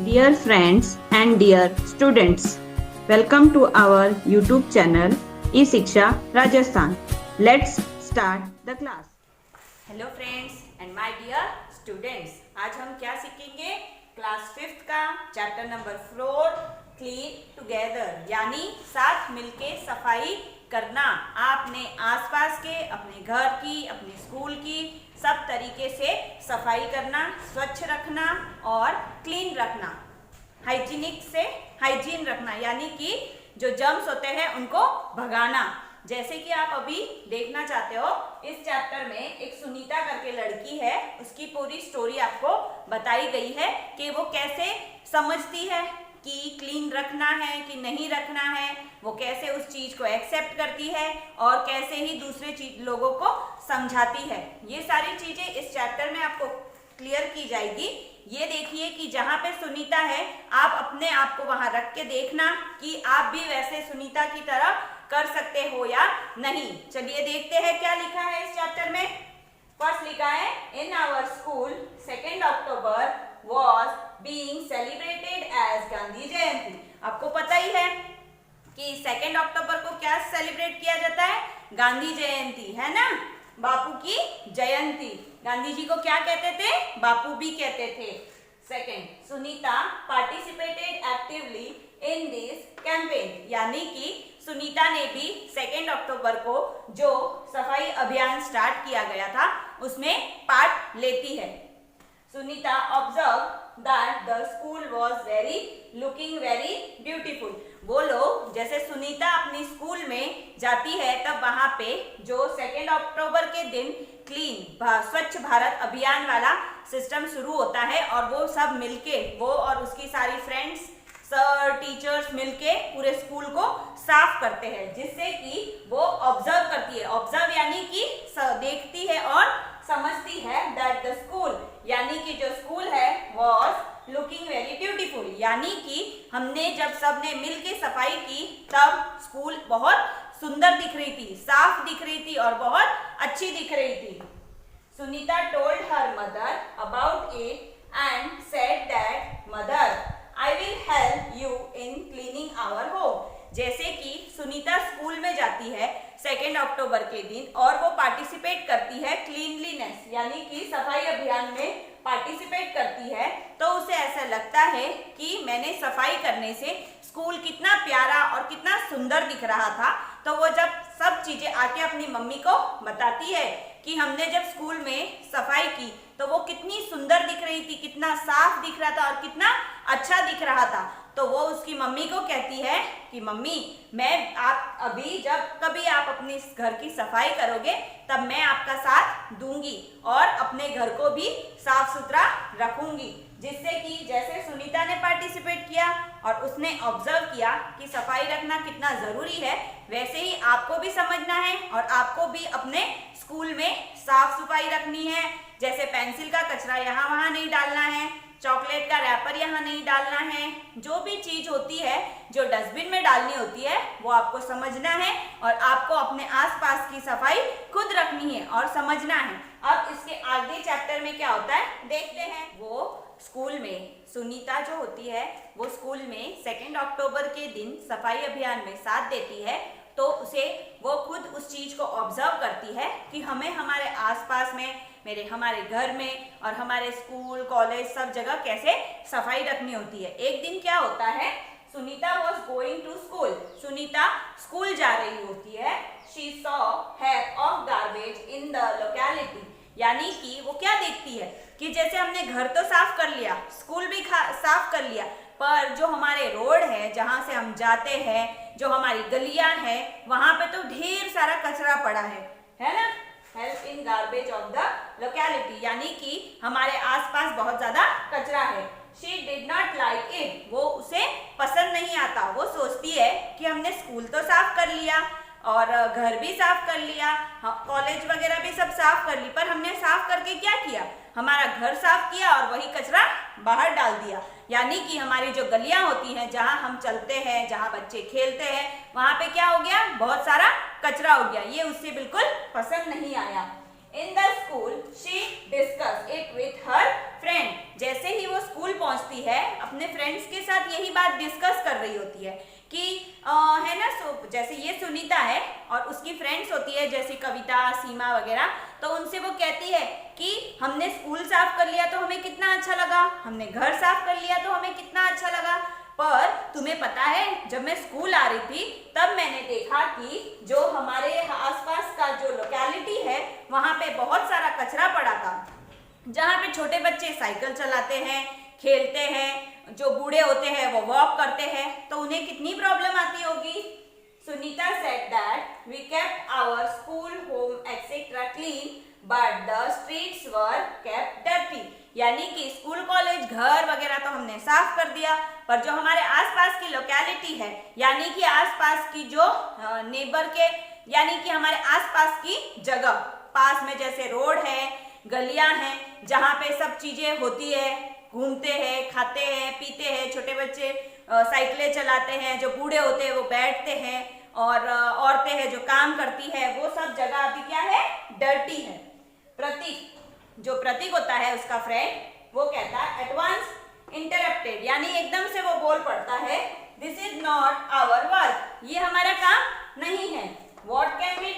Dear friends and dear students, welcome to our YouTube channel E-Shiksha Rajasthan. Let's start the class. Hello friends and my dear students, आज हम क्या सीखेंगे? Class 5th का chapter number 4 clean together, यानी साथ मिलके सफाई करना। आपने आसपास के, अपने घर की, अपने स्कूल की सब तरीके से सफाई करना, स्वच्छ रखना और क्लीन रखना, हाइजीनिक से हाइजीन रखना, यानी कि जो जर्म्स होते हैं उनको भगाना। जैसे कि आप अभी देखना चाहते हो, इस चैप्टर में एक सुनीता करके लड़की है, उसकी पूरी स्टोरी आपको बताई गई है कि वो कैसे समझती है कि क्लीन रखना है कि नहीं रखना है, वो कैसे उस चीज को एक्सेप्ट करती है और कैसे ही दूसरे लोगों को समझाती है। ये सारी चीजें इस चैप्टर में आपको क्लियर की जाएगी। ये देखिए कि जहाँ पे सुनीता है, आप अपने आप को वहां रख के देखना कि आप भी वैसे सुनीता की तरह कर सकते हो या नहीं। चलिए देखते हैं क्या लिखा है इस चैप्टर में। फर्स्ट लिखा है, in our school 2 October was being celebrated as Gandhi Jayanti. आपको पता ही है कि 2 अक्टूबर को क्या सेलिब्रेट किया जाता है? गांधी जयंती, है ना, बापू की जयंती। गांधी जी को क्या कहते थे? बापू भी कहते थे। Second, Sunita participated actively in this campaign, यानी कि सुनीता ने भी 2 अक्टूबर को जो सफाई अभियान स्टार्ट किया गया था उसमें पार्ट लेती है। Sunita observe that the school was looking very beautiful. वो लोग, जैसे सुनीता अपनी स्कूल में जाती है तब वहां पे जो 2 अक्टूबर के दिन क्लीन स्वच्छ भारत अभियान वाला सिस्टम शुरू होता है और वो सब मिलके, वो और उसकी सारी फ्रेंड्स, सर, टीचर्स मिलके पूरे स्कूल को साफ करते हैं, जिससे कि वो ऑब्जर्व करती है। ऑब्जर्व यानी कि देखती है और समझती है दैट द स्कूल, यानी कि जो स्कूल है वॉज लुकिंग वेरी ब्यूटीफुल, यानी कि हमने जब सबने मिलके सफाई की तब स्कूल बहुत सुंदर दिख रही थी, साफ दिख रही थी और बहुत अच्छी दिख रही थी। Sunita told her mother about it and said that mother I will help you in cleaning our home. जैसे कि सुनीता स्कूल में जाती है 2 अक्टूबर के दिन और वो पार्टिसिपेट करती है क्लीनलीनेस, यानी कि सफाई अभियान में पार्टिसिपेट करती है, तो उसे ऐसा लगता है कि मैंने सफाई करने से स्कूल कितना प्यारा और कितना सुंदर दिख रहा था। तो वो जब सब चीजें आके अपनी मम्मी को बताती है कि हमने जब स्कूल में सफाई की तो वो कितनी सुंदर दिख रही थी, कितना साफ दिख रहा था और कितना अच्छा दिख रहा था। तो वो उसकी मम्मी को कहती है कि मम्मी, मैं आप अभी जब कभी आप अपने घर की सफाई करोगे तब मैं आपका साथ दूंगी और अपने घर को भी साफ सुथरा रखूंगी। जिससे कि जैसे सुनीता ने पार्टिसिपेट किया और उसने ऑब्जर्व किया कि सफाई रखना कितना जरूरी है, वैसे ही आपको भी समझना है और आपको भी अपने स्कूल में साफ सफाई रखनी है। जैसे पेंसिल का कचरा यहाँ वहाँ नहीं डालना है, चॉकलेट का रैपर यहाँ नहीं डालना है, जो भी चीज होती है जो डस्टबिन में डालनी होती है वो आपको समझना है और आपको अपने आसपास की सफाई खुद रखनी है और समझना है। अब इसके आगे चैप्टर में क्या होता है देखते हैं। वो स्कूल में, सुनीता जो होती है वो स्कूल में 2 अक्टूबर के दिन सफाई अभियान में साथ देती है, तो उसे वो खुद उस चीज को ऑब्जर्व करती है कि हमें हमारे आसपास में, हमारे घर में और हमारे स्कूल, कॉलेज सब जगह कैसे सफाई रखनी होती है। एक दिन क्या होता है, Sunita was going to school. Sunita school जा रही होती है। She saw heap of garbage in the locality, यानी कि वो क्या देखती है कि जैसे हमने घर तो साफ कर लिया, स्कूल भी साफ कर लिया, पर जो हमारे रोड है जहाँ से हम जाते हैं, जो हमारी गलियां हैं, वहां पे तो ढेर सारा कचरा पड़ा है ना। Help in garbage of the locality, यानी कि हमारे आसपास बहुत ज्यादा कचरा है। She did not like it, वो उसे पसंद नहीं आता। वो सोचती है कि हमने स्कूल तो साफ कर लिया और घर भी साफ कर लिया, कॉलेज वगैरह भी सब साफ कर ली, पर हमने साफ करके क्या किया? हमारा घर साफ किया और वही कचरा बाहर डाल दिया। यानी कि हमारी जो गलियां होती हैं, जहां हम चलते हैं, जहां बच्चे खेलते हैं, वहां पे क्या हो गया? बहुत सारा कचरा हो गया। ये उससे बिल्कुल पसंद नहीं आया। In the school she discuss it with her friend. जैसे ही वो स्कूल पहुंचती है अपने फ्रेंड्स के साथ यही बात डिस्कस कर रही होती है कि है ना, जैसे ये सुनीता है और उसकी फ्रेंड्स होती है जैसे कविता, सीमा वगैरह, तो उनसे वो कहती है कि हमने स्कूल साफ कर लिया तो हमें कितना अच्छा लगा, हमने घर साफ कर लिया तो हमें कितना अच्छा लगा, पर तुम्हें पता है जब मैं स्कूल आ रही थी तब मैंने देखा कि जो हमारे आसपास का जो लोकेलिटी है वहां पे बहुत सारा कचरा पड़ा था, जहाँ पे छोटे बच्चे साइकिल चलाते हैं, खेलते हैं, जो बूढ़े होते हैं वो वॉक करते हैं, तो उन्हें कितनी प्रॉब्लम आती होगी। Sunita said that we kept our school, home, etc. clean, but the streets were kept dirty. यानी कि स्कूल, कॉलेज, घर वगैरह तो हमने साफ कर दिया, पर जो हमारे आसपास की लोकेलिटी है, यानी कि आसपास की जो नेबर के, यानी कि हमारे आसपास की जगह, पास में जैसे रोड है, गलियां हैं, जहाँ पे सब चीजें होती है, घूमते हैं, खाते हैं, पीते हैं, छोटे बच्चे साइकिलें चलाते हैं, जो बूढ़े होते हैं वो बैठते हैं, और औरतें हैं जो काम करती है, वो सब जगह अभी क्या है, डर्टी है। प्रतीक, जो प्रतीक होता है उसका फ्रेंड, वो कहता है एट वंस इंटरप्टेड, यानी एकदम से वो बोल पड़ता है, this is not our work, ये हमारा काम नहीं है। What can we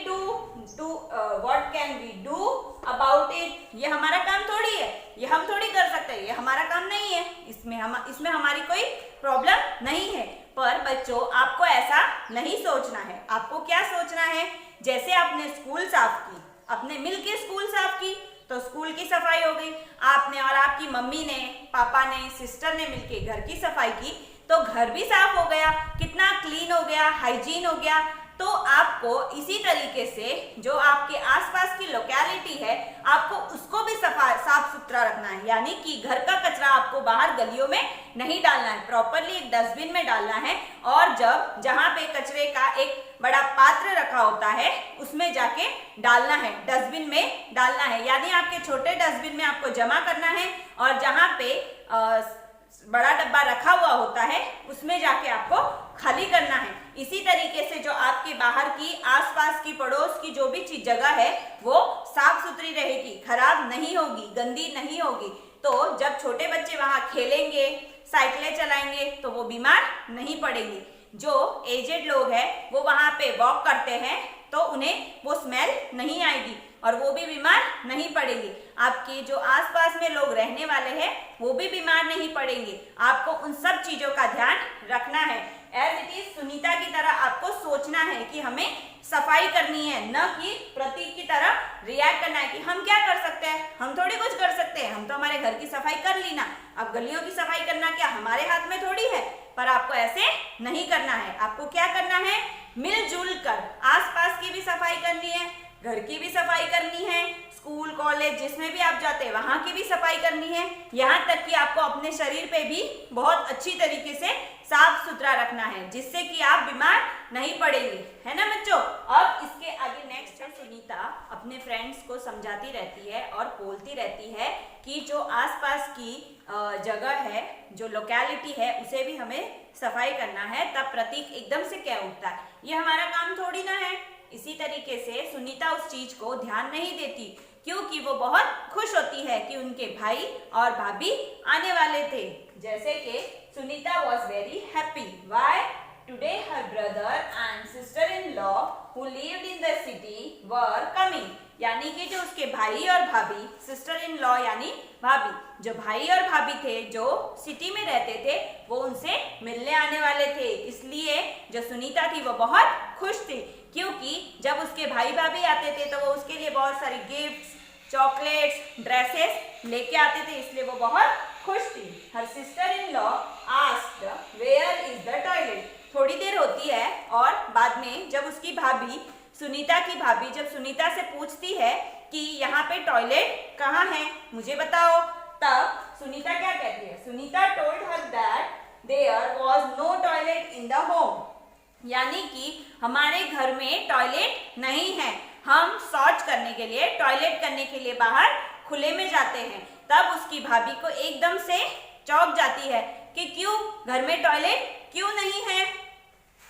do about it? ये हमारा काम थोड़ी है, ये हम थोड़ी कर सकते हैं, ये हमारा काम नहीं है, इसमें हमारी कोई प्रॉब्लम नहीं है। पर बच्चों, आपको ऐसा नहीं सोचना है। आपको क्या सोचना है, जैसे आपने स्कूल साफ की, आपने मिलके स्कूल साफ की तो स्कूल की सफाई हो गई, आपने और आपकी मम्मी ने, पापा ने, सिस्टर ने मिलके घर की सफाई की तो घर भी साफ हो गया, कितना क्लीन हो गया, हाइजीन हो गया। तो आपको इसी तरीके से जो आपके आसपास की लोकेलिटी है, आपको उसको भी साफ सुथरा रखना है, यानी कि घर का कचरा आपको बाहर गलियों में नहीं डालना है, प्रॉपरली एक डस्टबिन में डालना है, और जब जहाँ पे कचरे का एक बड़ा पात्र रखा होता है उसमें जाके डालना है, डस्टबिन में डालना है, यानी आपके छोटे डस्टबिन में आपको जमा करना है, और जहाँ पे बड़ा डब्बा रखा हुआ होता है उसमें जाके आपको खाली करना है। इसी तरीके से जो आपके बाहर की, आसपास की, पड़ोस की जो भी चीज जगह है वो साफ सुथरी रहेगी, खराब नहीं होगी, गंदी नहीं होगी। तो जब छोटे बच्चे वहां खेलेंगे, साइकिलें चलाएंगे तो वो बीमार नहीं पड़ेंगे। जो एजेड लोग हैं वो वहां पे वॉक करते हैं तो उन्हें वो स्मेल नहीं आएगी और वो भी बीमार नहीं पड़ेंगे। आपके जो आसपास में लोग रहने वाले हैं वो भी बीमार नहीं पड़ेंगे। आपको उन सब चीजों का ध्यान रखना है। एज इट इज सुनीता की तरह आपको सोचना है कि हमें सफाई करनी है, न कि प्रतीक की तरह रिएक्ट करना है कि हम क्या कर सकते हैं, हम थोड़ी कुछ कर सकते हैं, हम तो हमारे घर की सफाई कर ली ना, अब गलियों की सफाई करना क्या हमारे हाथ में थोड़ी है। पर आपको ऐसे नहीं करना है। आपको क्या करना है, मिलजुल कर आसपास की भी सफाई करनी है, घर की भी सफाई करनी है, स्कूल, कॉलेज जिसमें भी आप जाते हैं वहां की भी सफाई करनी है। यहाँ तक कि आपको अपने शरीर पे भी बहुत अच्छी तरीके से साफ सुथरा रखना है, जिससे कि आप बीमार नहीं पड़ेंगे, है ना बच्चों। अब इसके आगे नेक्स्ट है, सुनीता अपने फ्रेंड्स को समझाती रहती है और बोलती रहती है कि जो आसपास की जगह है, जो लोकेलिटी है, उसे भी हमें सफाई करना है। तब प्रतीक एकदम से कह उठता है, ये हमारा काम थोड़ी ना है। इसी तरीके से सुनीता उस चीज को ध्यान नहीं देती, क्योंकि वो बहुत खुश होती है कि उनके भाई और भाभी आने वाले थे। जैसे कि Sunita was very happy, why today her brother and sister in law who lived in the city were coming, यानी कि जो उसके भाई और भाभी, सिस्टर इन लॉ यानी भाभी, जो भाई और भाभी थे जो सिटी में रहते थे वो उनसे मिलने आने वाले थे। इसलिए जो सुनीता थी वो बहुत खुश थी, क्योंकि जब उसके भाई भाभी आते थे तो वो उसके लिए बहुत सारी गिफ्ट्स, चॉकलेट्स, ड्रेसेस लेके आते थे, इसलिए वो बहुत खुश थी। Her sister in law asked where is the toilet, थोड़ी देर होती है और बाद में जब उसकी भाभी, सुनीता की भाभी जब सुनीता से पूछती है कि यहाँ पे टॉयलेट कहाँ है, मुझे बताओ, तब सुनीता क्या कहती है, Sunita told her that there was no toilet in the home, यानी कि हमारे घर में टॉयलेट नहीं है, हम शौच करने के लिए, टॉयलेट करने के लिए बाहर खुले में जाते हैं। तब उसकी भाभी को एकदम से चौंक जाती है कि क्यों घर में टॉयलेट क्यों नहीं है।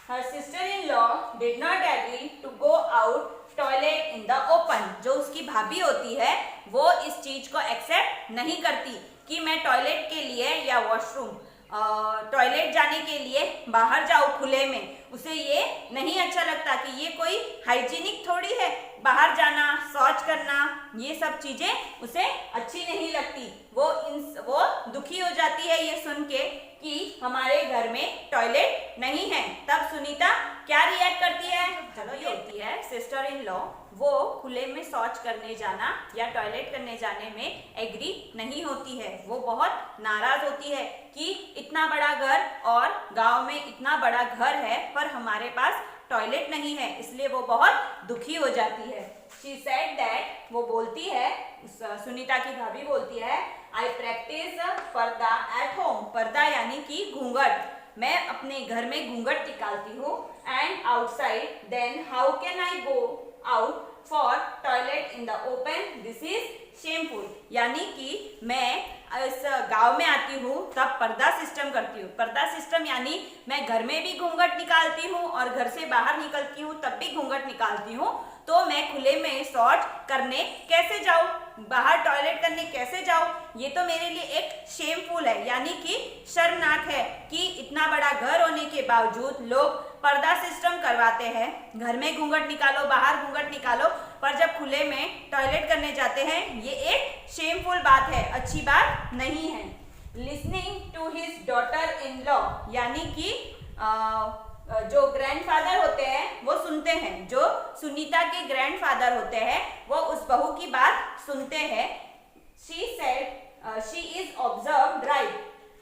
Her sister-in-law did not agree to go out toilet in the open, जो उसकी भाभी होती है वो इस चीज को एक्सेप्ट नहीं करती कि मैं टॉयलेट के लिए या वॉशरूम टॉयलेट जाने के लिए बाहर जाओ खुले में, उसे ये नहीं अच्छा लगता कि ये कोई हाइजीनिक थोड़ी है, बाहर जाना, शौच करना, ये सब चीजें उसे अच्छी नहीं लगती। वो दुखी हो जाती है ये सुन के कि हमारे घर में टॉयलेट नहीं है। तब सुनीता क्या रिएक्ट करती है? चलो, ये होती है सिस्टर इन लॉ, वो खुले में शौच करने जाना या टॉयलेट करने जाने में एग्री नहीं होती है। वो बहुत नाराज होती है कि इतना बड़ा घर और गांव में इतना बड़ा घर है पर हमारे पास टॉयलेट नहीं है, इसलिए वो बहुत दुखी हो जाती है। She said that, वो बोलती है, सुनीता की भाभी बोलती है, I practice पर्दा at home। पर्दा यानी कि घूंघट, मैं अपने घर में घूंघट निकालती हूँ। And outside, then how can I go out for toilet in the open? This is shameful। यानी कि मैं इस गांव में आती हूँ तब पर्दा सिस्टम करती हूँ। पर्दा सिस्टम यानी मैं घर में भी घूंघट निकालती हूँ और घर से बाहर निकलती हूँ तब भी घूंघट निकालती हूँ, तो मैं खुले में शौच करने कैसे जाऊँ, बाहर टॉयलेट करने कैसे जाऊँ? ये तो मेरे लिए एक शेमफुल है, यानी कि शर्मनाक है कि इतना बड़ा घर होने के बावजूद लोग पर्दा सिस्टम करवाते हैं, घर में घूंघट निकालो, बाहर घूंघट निकालो, पर जब खुले में टॉयलेट करने जाते हैं, ये एक शेमफुल बात है, अच्छी बात नहीं है। Listening to his daughter in law, यानी कि जो ग्रैंडफादर होते हैं वो सुनते हैं, जो सुनीता के ग्रैंडफादर होते हैं वो उस बहू की बात सुनते हैं। She said, she is observed right,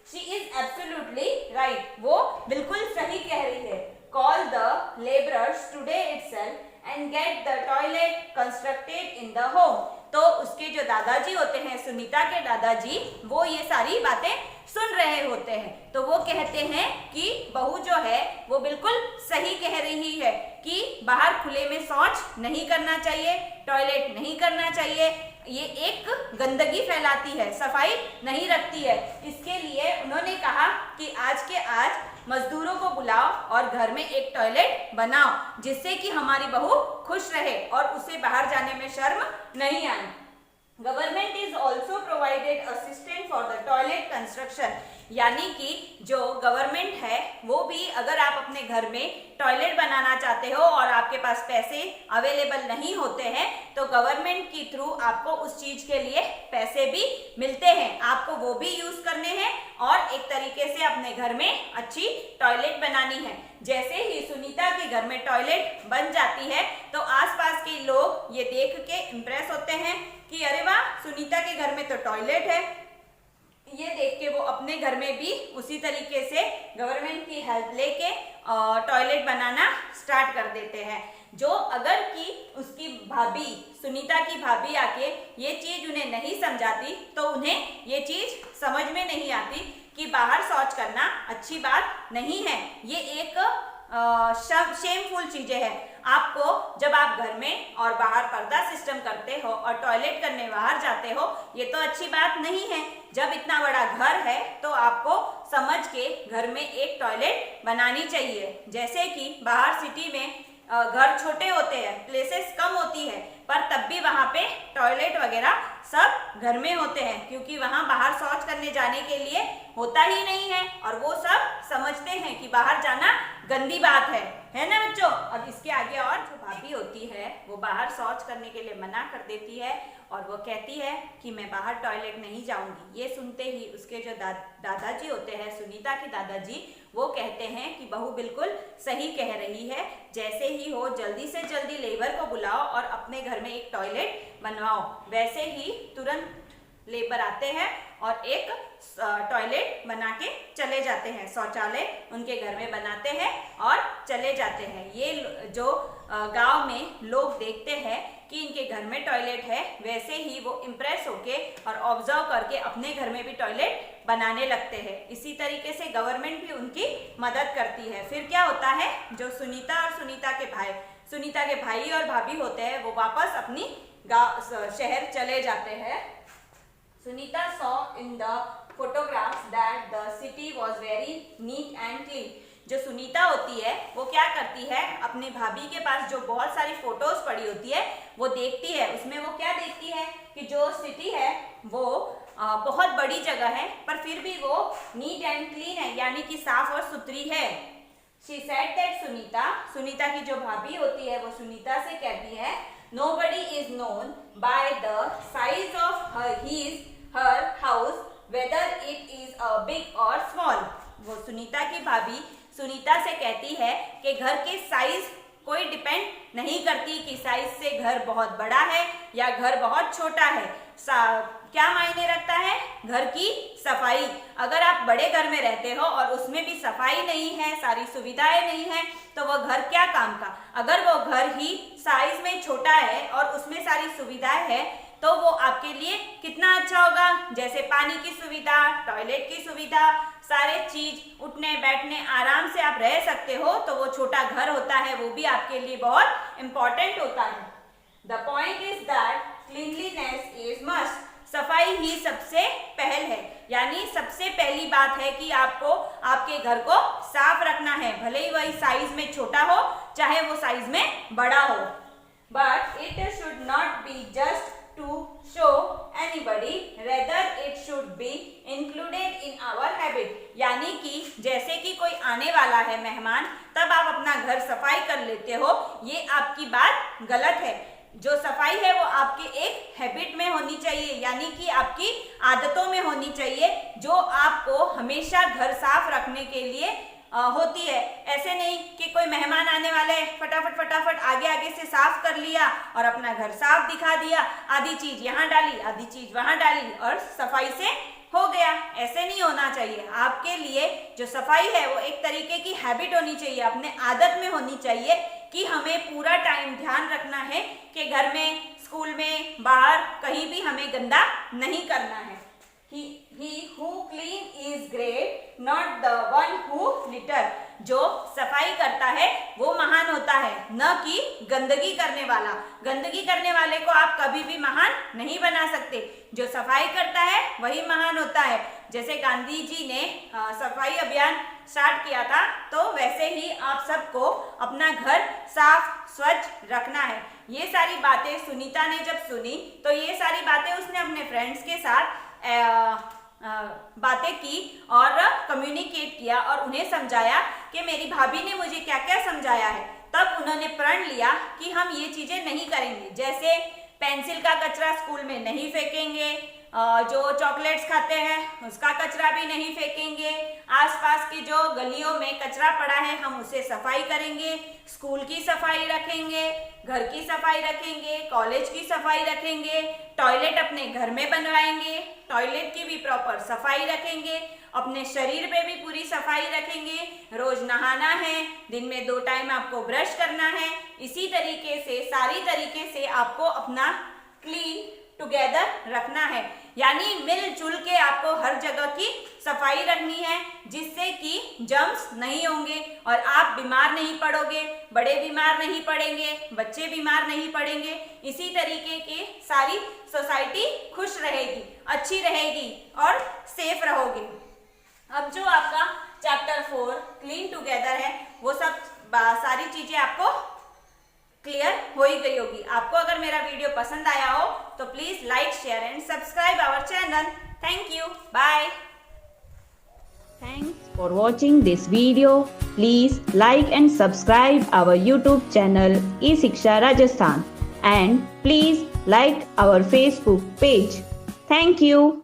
she is absolutely right, वो बिल्कुल सही कह रही है। Call the laborers today itself and get the toilet constructed in the home। तो उसके जो दादाजी होते हैं, सुनीता के दादाजी, वो ये सारी बातें सुन रहे होते हैं, तो वो कहते हैं कि बहू जो है वो बिल्कुल सही कह रही है कि बाहर खुले में शौच नहीं करना चाहिए, टॉयलेट नहीं करना चाहिए, ये एक गंदगी फैलाती है, सफाई नहीं रखती है। इसके लिए उन्होंने कहा कि आज के आज मजदूरों को बुलाओ और घर में एक टॉयलेट बनाओ, जिससे कि हमारी बहू खुश रहे और उसे बाहर जाने में शर्म नहीं आए। Government is also provided assistant for the toilet construction, यानी कि जो गवर्नमेंट है वो भी, अगर आप अपने घर में टॉयलेट बनाना चाहते हो और आपके पास पैसे अवेलेबल नहीं होते हैं, तो गवर्नमेंट की थ्रू आपको उस चीज के लिए पैसे भी मिलते हैं, आपको वो भी यूज करने हैं और एक तरीके से अपने घर में अच्छी टॉयलेट बनानी है। जैसे ही सुनीता के घर में टॉयलेट बन जाती है तो आसपास के लोग ये देख के इम्प्रेस होते हैं कि अरे वाह, सुनीता के घर में तो टॉयलेट है। ये देख के वो अपने घर में भी उसी तरीके से गवर्नमेंट की हेल्प लेके टॉयलेट बनाना स्टार्ट कर देते हैं। जो अगर कि उसकी भाभी, सुनीता की भाभी आके ये चीज उन्हें नहीं समझाती तो उन्हें ये चीज समझ में नहीं आती कि बाहर शौच करना अच्छी बात नहीं है, ये एक शेमफुल चीजें हैं। आपको जब आप घर में और बाहर पर्दा सिस्टम करते हो और टॉयलेट करने बाहर जाते हो, ये तो अच्छी बात नहीं है। जब इतना बड़ा घर है तो आपको समझ के घर में एक टॉयलेट बनानी चाहिए। जैसे कि बाहर सिटी में घर छोटे होते हैं, प्लेसेस कम होती है, पर तब भी वहाँ पे टॉयलेट वगैरह सब घर में होते हैं, क्योंकि वहाँ बाहर शौच करने जाने के लिए होता ही नहीं है और वो सब समझते हैं कि बाहर जाना गंदी बात है ना बच्चों। अब इसके आगे और जो भाभी होती है वो बाहर शौच करने के लिए मना कर देती है और वो कहती है कि मैं बाहर टॉयलेट नहीं जाऊंगी। ये सुनते ही उसके जो दादाजी होते हैं, सुनीता के दादाजी, वो कहते हैं कि बहू बिल्कुल सही कह रही है, जैसे ही हो जल्दी से जल्दी लेबर को बुलाओ और अपने घर में एक टॉयलेट बनवाओ। वैसे ही तुरंत लेबर आते हैं और एक टॉयलेट बना के चले जाते हैं, शौचालय उनके घर में बनाते हैं और चले जाते हैं। ये जो गांव में लोग देखते हैं कि इनके घर में टॉयलेट है, वैसे ही वो इम्प्रेस होके और ऑब्जर्व करके अपने घर में भी टॉयलेट बनाने लगते हैं। इसी तरीके से गवर्नमेंट भी उनकी मदद करती है। फिर क्या होता है, जो सुनीता और सुनीता के भाई और भाभी होते हैं वो वापस अपनी शहर चले जाते हैं। Sunita saw in the photographs that the city was very neat and clean। जो सुनीता होती है वो क्या करती है, अपने भाभी के पास जो बहुत सारी फोटोज पड़ी होती है वो देखती है। उसमें वो क्या देखती है कि जो सिटी है वो बहुत बड़ी जगह है, पर फिर भी वो नीट एंड क्लीन है, यानी कि साफ और सुथरी है। She said that सुनीता की जो भाभी होती है वो सुनीता से कहती है, nobody is known by the size of her house whether it is a big or small। वो सुनीता की भाभी सुनीता से कहती है कि घर के साइज कोई डिपेंड नहीं करती कि साइज से घर बहुत बड़ा है या घर बहुत छोटा है। क्या मायने रखता है? घर की सफाई। अगर आप बड़े घर में रहते हो और उसमें भी सफाई नहीं है, सारी सुविधाएं नहीं है, तो वो घर क्या काम का। अगर वो घर ही साइज में छोटा है और उसमें सारी सुविधाएं है तो वो आपके लिए कितना अच्छा होगा। जैसे पानी की सुविधा, टॉयलेट की सुविधा, सारे चीज, उठने बैठने आराम से आप रह सकते हो, तो वो छोटा घर होता है वो भी आपके लिए बहुत इंपॉर्टेंट होता है। The point is that cleanliness is must. सफाई ही सबसे पहल है, यानी सबसे पहली बात है कि आपको आपके घर को साफ रखना है, भले ही वही साइज में छोटा हो चाहे वो साइज में बड़ा हो। But it should not be just to show anybody, rather it should be included in our habit। यानी कि जैसे कि कोई आने वाला है मेहमान, तब आप अपना घर सफाई कर लेते हो, ये आपकी बात गलत है। जो सफाई है वो आपके एक हैबिट में होनी चाहिए, यानी कि आपकी आदतों में होनी चाहिए, जो आपको हमेशा घर साफ रखने के लिए होती है। ऐसे नहीं कि कोई मेहमान आने वाले फटाफट आगे से साफ कर लिया और अपना घर साफ दिखा दिया, आधी चीज यहाँ डाली आधी चीज वहां डाली और सफाई से हो गया। ऐसे नहीं होना चाहिए। आपके लिए जो सफाई है वो एक तरीके की हैबिट होनी चाहिए, अपने आदत में होनी चाहिए कि हमें पूरा टाइम ध्यान रखना है कि घर में, स्कूल में, बाहर कहीं भी हमें गंदा नहीं करना है। He who clean is great, not the one who litter। जो सफाई करता है वो महान होता है, न कि गंदगी करने वाला। गंदगी करने वाले को आप कभी भी महान नहीं बना सकते। जो सफाई करता है वही महान होता है। जैसे गांधी जी ने सफाई अभियान स्टार्ट किया था, तो वैसे ही आप सबको अपना घर साफ स्वच्छ रखना है। ये सारी बातें सुनीता ने जब सुनी तो ये सारी बातें उसने अपने फ्रेंड्स के साथ बातें की और कम्युनिकेट किया और उन्हें समझाया कि मेरी भाभी ने मुझे क्या क्या समझाया है। तब उन्होंने प्रण लिया कि हम ये चीजें नहीं करेंगे, जैसे पेंसिल का कचरा स्कूल में नहीं फेंकेंगे, जो चॉकलेट्स खाते हैं उसका कचरा भी नहीं फेंकेंगे, आसपास की जो गलियों में कचरा पड़ा है हम उसे सफाई करेंगे, स्कूल की सफाई रखेंगे, घर की सफाई रखेंगे, कॉलेज की सफाई रखेंगे, टॉयलेट अपने घर में बनवाएंगे, टॉयलेट की भी प्रॉपर सफाई रखेंगे, अपने शरीर पे भी पूरी सफाई रखेंगे, रोज नहाना है, दिन में 2 टाइम आपको ब्रश करना है। इसी तरीके से सारी तरीके से आपको अपना क्लीन टुगेदर रखना है, यानी मिलजुल के आपको हर जगह की सफाई रखनी है, जिससे कि जर्म्स नहीं होंगे और आप बीमार नहीं पड़ोगे, बड़े बीमार नहीं पड़ेंगे, बच्चे बीमार नहीं पड़ेंगे। इसी तरीके के सारी सोसाइटी खुश रहेगी, अच्छी रहेगी और सेफ रहोगे। अब जो आपका चैप्टर 4 क्लीन टुगेदर है, वो सब सारी चीजें आपको क्लियर हो ही गई होगी। आपको अगर मेरा वीडियो पसंद आया हो तो please like, share and subscribe our channel. Thank you, bye. Thanks for watching this video. Please like and subscribe our YouTube channel eShiksha Rajasthan, and please like our Facebook page. Thank you.